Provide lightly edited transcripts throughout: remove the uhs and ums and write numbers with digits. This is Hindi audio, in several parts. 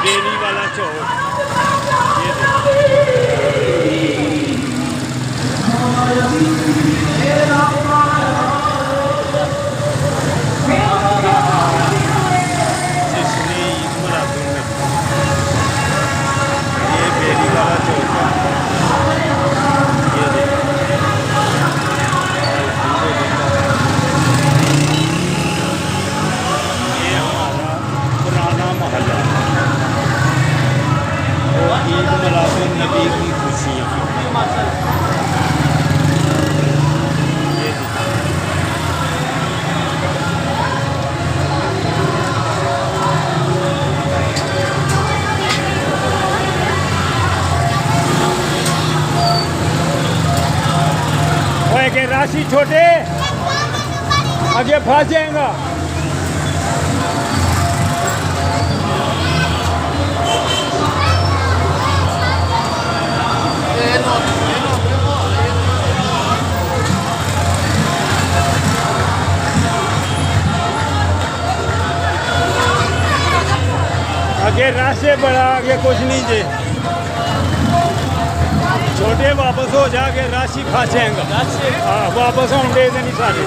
डेरी वाला चौक ये देखो। जिसने ईद मिलादुन नबी, ये डेरी वाला चौक है। ये देखो ये हमारा पुराना मोहल्ला और ईद मिलादुन नबी की खुशियाँ। ये देखो ओए के राशि छोटे आगे फंस जाएगा। आगे रास्ते बड़ा आगे कुछ नहीं जे छोटे वापस हो जाके राशि फंसेगा। हाँ वापस आउंडे नहीं सारे।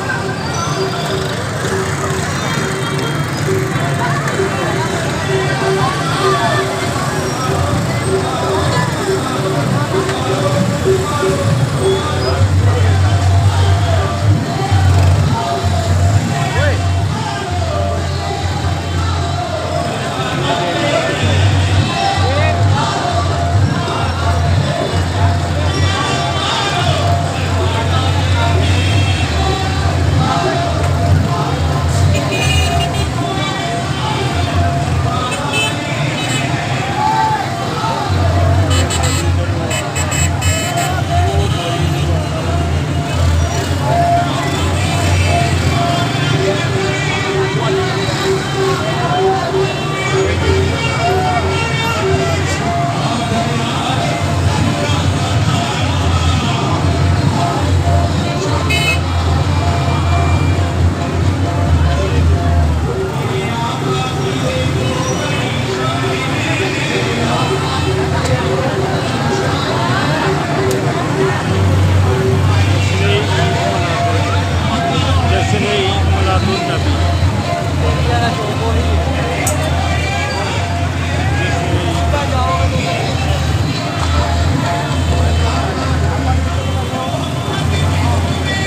जश्न ईद मिलादुन नबी।